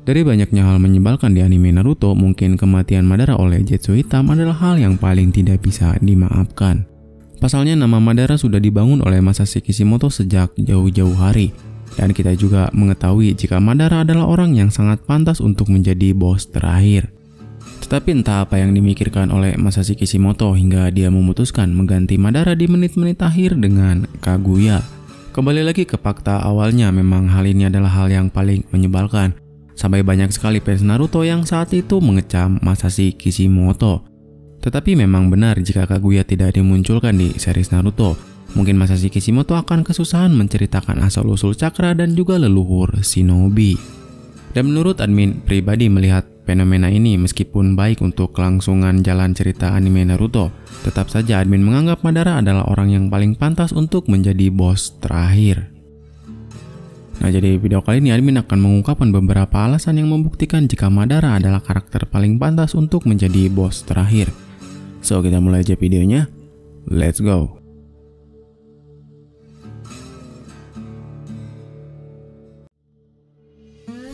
Dari banyaknya hal menyebalkan di anime Naruto, mungkin kematian Madara oleh Zetsu Hitam adalah hal yang paling tidak bisa dimaafkan. Pasalnya nama Madara sudah dibangun oleh Masashi Kishimoto sejak jauh-jauh hari. Dan kita juga mengetahui jika Madara adalah orang yang sangat pantas untuk menjadi bos terakhir. Tetapi entah apa yang dimikirkan oleh Masashi Kishimoto hingga dia memutuskan mengganti Madara di menit-menit akhir dengan Kaguya. Kembali lagi ke fakta awalnya, memang hal ini adalah hal yang paling menyebalkan. Sampai banyak sekali fans Naruto yang saat itu mengecam Masashi Kishimoto. Tetapi memang benar jika Kaguya tidak dimunculkan di series Naruto, mungkin Masashi Kishimoto akan kesusahan menceritakan asal-usul cakra dan juga leluhur shinobi. Dan menurut admin pribadi melihat fenomena ini, meskipun baik untuk kelangsungan jalan cerita anime Naruto, tetap saja admin menganggap Madara adalah orang yang paling pantas untuk menjadi bos terakhir. Nah, jadi video kali ini admin akan mengungkapkan beberapa alasan yang membuktikan jika Madara adalah karakter paling pantas untuk menjadi bos terakhir. So, kita mulai aja videonya. Let's go.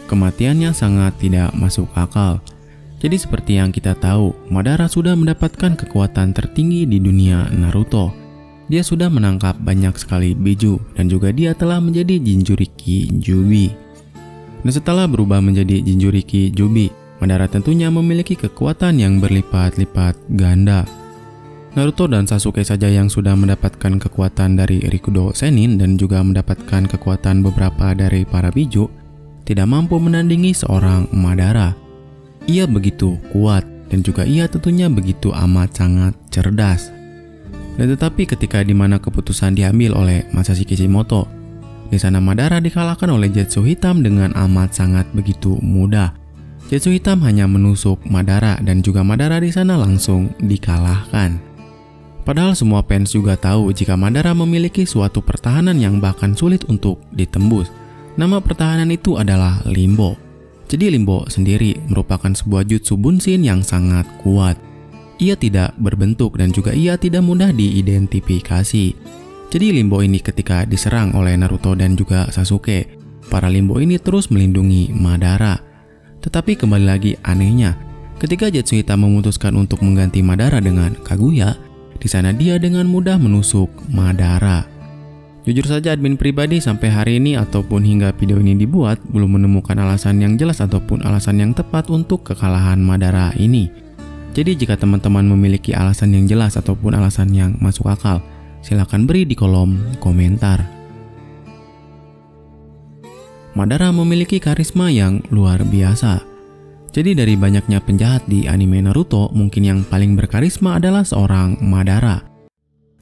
Kematiannya sangat tidak masuk akal. Jadi seperti yang kita tahu, Madara sudah mendapatkan kekuatan tertinggi di dunia Naruto. Dia sudah menangkap banyak sekali biju dan juga dia telah menjadi Jinchuriki Jubi. Dan setelah berubah menjadi Jinchuriki Jubi, Madara tentunya memiliki kekuatan yang berlipat-lipat ganda. Naruto dan Sasuke saja yang sudah mendapatkan kekuatan dari Rikudo Sennin dan juga mendapatkan kekuatan beberapa dari para biju, tidak mampu menandingi seorang Madara. Ia begitu kuat dan juga ia tentunya begitu amat sangat cerdas. Dan tetapi ketika dimana keputusan diambil oleh Masashi Kishimoto, di sana Madara dikalahkan oleh Zetsu Hitam dengan amat sangat begitu mudah. Zetsu Hitam hanya menusuk Madara dan juga Madara di sana langsung dikalahkan. Padahal semua fans juga tahu jika Madara memiliki suatu pertahanan yang bahkan sulit untuk ditembus. Nama pertahanan itu adalah Limbo. Jadi Limbo sendiri merupakan sebuah jutsu bunshin yang sangat kuat. Ia tidak berbentuk dan juga ia tidak mudah diidentifikasi. Jadi Limbo ini ketika diserang oleh Naruto dan juga Sasuke, para Limbo ini terus melindungi Madara. Tetapi kembali lagi anehnya, ketika Zetsu Hitam memutuskan untuk mengganti Madara dengan Kaguya, di sana dia dengan mudah menusuk Madara. Jujur saja admin pribadi sampai hari ini ataupun hingga video ini dibuat belum menemukan alasan yang jelas ataupun alasan yang tepat untuk kekalahan Madara ini. Jadi jika teman-teman memiliki alasan yang jelas ataupun alasan yang masuk akal, silahkan beri di kolom komentar. Madara memiliki karisma yang luar biasa. Jadi dari banyaknya penjahat di anime Naruto, mungkin yang paling berkarisma adalah seorang Madara.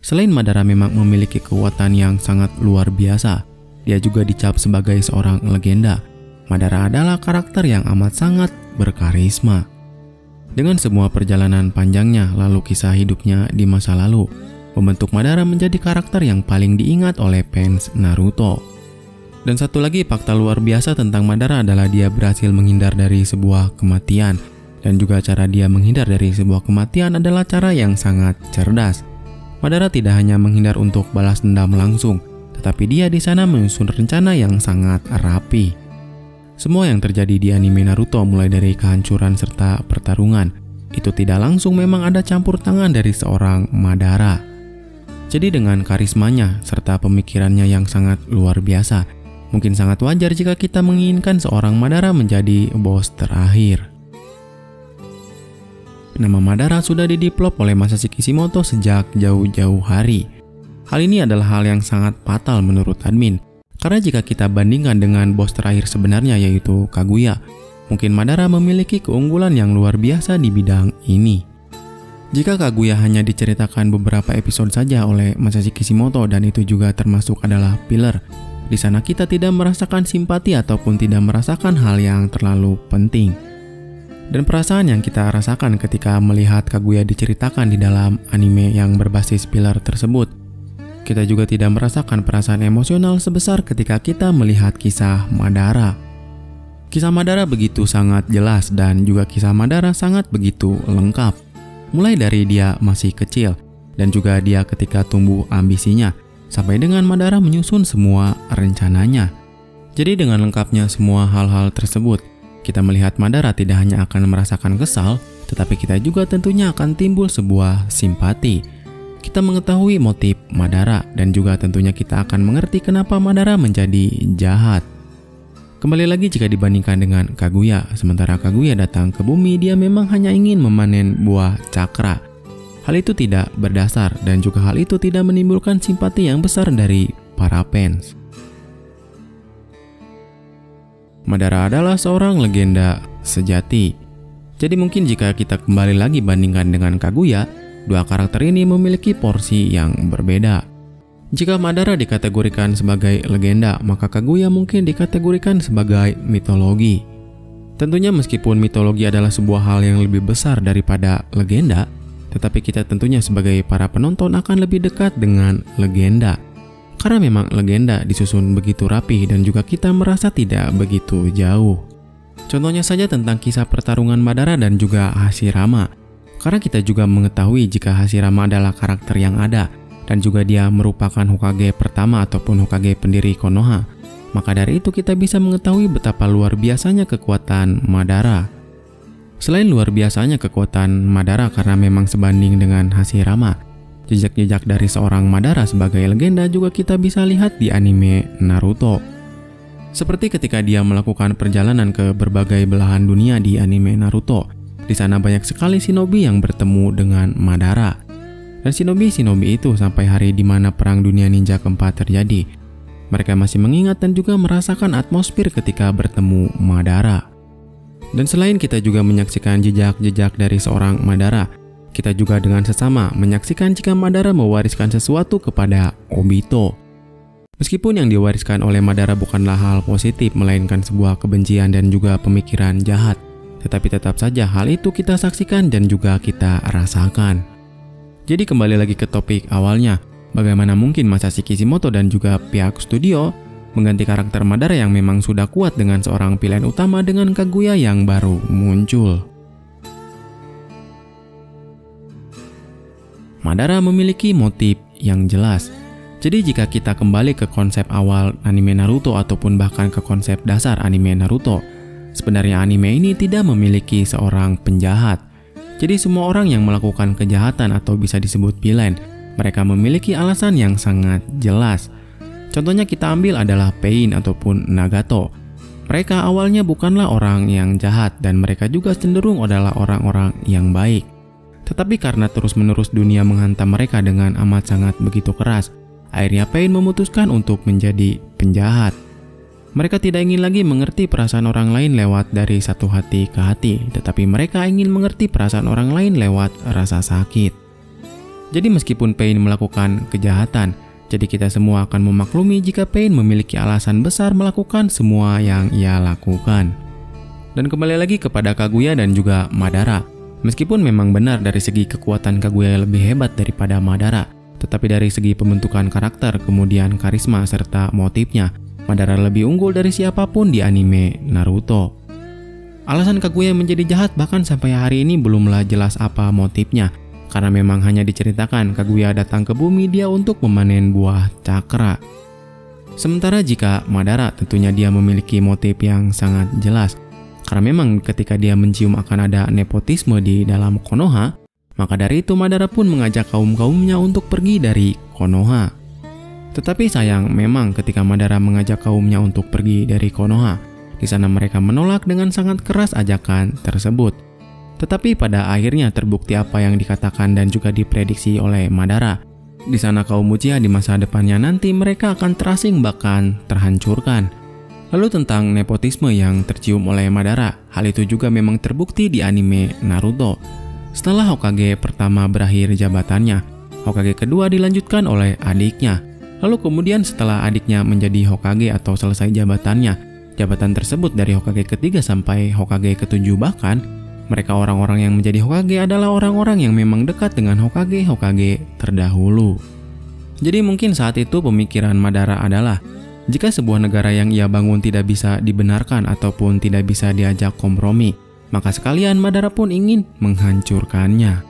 Selain Madara memang memiliki kekuatan yang sangat luar biasa, dia juga dicap sebagai seorang legenda. Madara adalah karakter yang amat sangat berkarisma. Dengan semua perjalanan panjangnya lalu kisah hidupnya di masa lalu, membentuk Madara menjadi karakter yang paling diingat oleh fans Naruto. Dan satu lagi fakta luar biasa tentang Madara adalah dia berhasil menghindar dari sebuah kematian. Dan juga cara dia menghindar dari sebuah kematian adalah cara yang sangat cerdas. Madara tidak hanya menghindar untuk balas dendam langsung, tetapi dia di sana menyusun rencana yang sangat rapi. Semua yang terjadi di anime Naruto mulai dari kehancuran serta pertarungan, itu tidak langsung memang ada campur tangan dari seorang Madara. Jadi dengan karismanya serta pemikirannya yang sangat luar biasa, mungkin sangat wajar jika kita menginginkan seorang Madara menjadi bos terakhir. Nama Madara sudah didevelop oleh Masashi Kishimoto sejak jauh-jauh hari. Hal ini adalah hal yang sangat fatal menurut admin. Karena jika kita bandingkan dengan bos terakhir sebenarnya yaitu Kaguya, mungkin Madara memiliki keunggulan yang luar biasa di bidang ini. Jika Kaguya hanya diceritakan beberapa episode saja oleh Masashi Kishimoto dan itu juga termasuk adalah filler, di sana kita tidak merasakan simpati ataupun tidak merasakan hal yang terlalu penting. Dan perasaan yang kita rasakan ketika melihat Kaguya diceritakan di dalam anime yang berbasis filler tersebut, kita juga tidak merasakan perasaan emosional sebesar ketika kita melihat kisah Madara. Kisah Madara begitu sangat jelas dan juga kisah Madara sangat begitu lengkap. Mulai dari dia masih kecil dan juga dia ketika tumbuh ambisinya, sampai dengan Madara menyusun semua rencananya. Jadi dengan lengkapnya semua hal-hal tersebut, Kita melihat Madara tidak hanya akan merasakan kesal, tetapi kita juga tentunya akan timbul sebuah simpati. Kita mengetahui motif Madara dan juga tentunya kita akan mengerti kenapa Madara menjadi jahat. Kembali lagi jika dibandingkan dengan Kaguya, sementara Kaguya datang ke bumi, dia memang hanya ingin memanen buah cakra. Hal itu tidak berdasar dan juga hal itu tidak menimbulkan simpati yang besar dari para fans. Madara adalah seorang legenda sejati. Jadi mungkin jika kita kembali lagi bandingkan dengan Kaguya, dua karakter ini memiliki porsi yang berbeda. Jika Madara dikategorikan sebagai legenda, maka Kaguya mungkin dikategorikan sebagai mitologi. Tentunya meskipun mitologi adalah sebuah hal yang lebih besar daripada legenda, tetapi kita tentunya sebagai para penonton akan lebih dekat dengan legenda. Karena memang legenda disusun begitu rapi dan juga kita merasa tidak begitu jauh. Contohnya saja tentang kisah pertarungan Madara dan juga Hashirama. Karena kita juga mengetahui jika Hashirama adalah karakter yang ada dan juga dia merupakan Hokage pertama ataupun Hokage pendiri Konoha. Maka dari itu kita bisa mengetahui betapa luar biasanya kekuatan Madara. Selain luar biasanya kekuatan Madara karena memang sebanding dengan Hashirama, jejak-jejak dari seorang Madara sebagai legenda juga kita bisa lihat di anime Naruto. Seperti ketika dia melakukan perjalanan ke berbagai belahan dunia di anime Naruto. Di sana banyak sekali shinobi yang bertemu dengan Madara. Dan shinobi-shinobi itu sampai hari di mana perang dunia ninja keempat terjadi, mereka masih mengingat dan juga merasakan atmosfer ketika bertemu Madara. Dan selain kita juga menyaksikan jejak-jejak dari seorang Madara, kita juga dengan sesama menyaksikan jika Madara mewariskan sesuatu kepada Obito. Meskipun yang diwariskan oleh Madara bukanlah hal positif, melainkan sebuah kebencian dan juga pemikiran jahat, tetapi tetap saja hal itu kita saksikan dan juga kita rasakan. Jadi kembali lagi ke topik awalnya, bagaimana mungkin Masashi Kishimoto dan juga pihak studio mengganti karakter Madara yang memang sudah kuat dengan seorang pilihan utama dengan Kaguya yang baru muncul. Madara memiliki motif yang jelas. Jadi jika kita kembali ke konsep awal anime Naruto ataupun bahkan ke konsep dasar anime Naruto, sebenarnya anime ini tidak memiliki seorang penjahat. Jadi semua orang yang melakukan kejahatan atau bisa disebut villain, mereka memiliki alasan yang sangat jelas. Contohnya kita ambil adalah Pain ataupun Nagato. Mereka awalnya bukanlah orang yang jahat dan mereka juga cenderung adalah orang-orang yang baik. Tetapi karena terus-menerus dunia menghantam mereka dengan amat sangat begitu keras, akhirnya Pain memutuskan untuk menjadi penjahat. Mereka tidak ingin lagi mengerti perasaan orang lain lewat dari satu hati ke hati, tetapi mereka ingin mengerti perasaan orang lain lewat rasa sakit. Jadi meskipun Pain melakukan kejahatan, jadi kita semua akan memaklumi jika Pain memiliki alasan besar melakukan semua yang ia lakukan. Dan kembali lagi kepada Kaguya dan juga Madara. Meskipun memang benar dari segi kekuatan Kaguya lebih hebat daripada Madara, tetapi dari segi pembentukan karakter, kemudian karisma serta motifnya, Madara lebih unggul dari siapapun di anime Naruto. Alasan Kaguya menjadi jahat bahkan sampai hari ini belumlah jelas apa motifnya, karena memang hanya diceritakan Kaguya datang ke bumi dia untuk memanen buah cakra. Sementara jika Madara tentunya dia memiliki motif yang sangat jelas. Karena memang ketika dia mencium akan ada nepotisme di dalam Konoha, maka dari itu Madara pun mengajak kaum-kaumnya untuk pergi dari Konoha. Tetapi sayang memang ketika Madara mengajak kaumnya untuk pergi dari Konoha, di sana mereka menolak dengan sangat keras ajakan tersebut. Tetapi pada akhirnya terbukti apa yang dikatakan dan juga diprediksi oleh Madara. Di sana kaum Uchiha di masa depannya nanti mereka akan terasing bahkan terhancurkan. Lalu tentang nepotisme yang tercium oleh Madara, hal itu juga memang terbukti di anime Naruto. Setelah Hokage pertama berakhir jabatannya, Hokage kedua dilanjutkan oleh adiknya. Lalu kemudian setelah adiknya menjadi Hokage atau selesai jabatannya, jabatan tersebut dari Hokage ketiga sampai Hokage ketujuh bahkan, mereka orang-orang yang menjadi Hokage adalah orang-orang yang memang dekat dengan Hokage terdahulu. Jadi mungkin saat itu pemikiran Madara adalah, jika sebuah negara yang ia bangun tidak bisa dibenarkan ataupun tidak bisa diajak kompromi, maka sekalian Madara pun ingin menghancurkannya.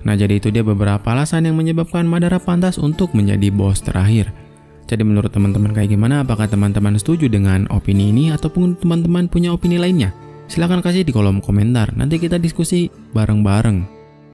Nah jadi itu dia beberapa alasan yang menyebabkan Madara pantas untuk menjadi bos terakhir. Jadi menurut teman-teman kayak gimana? Apakah teman-teman setuju dengan opini ini ataupun teman-teman punya opini lainnya? Silahkan kasih di kolom komentar, nanti kita diskusi bareng-bareng.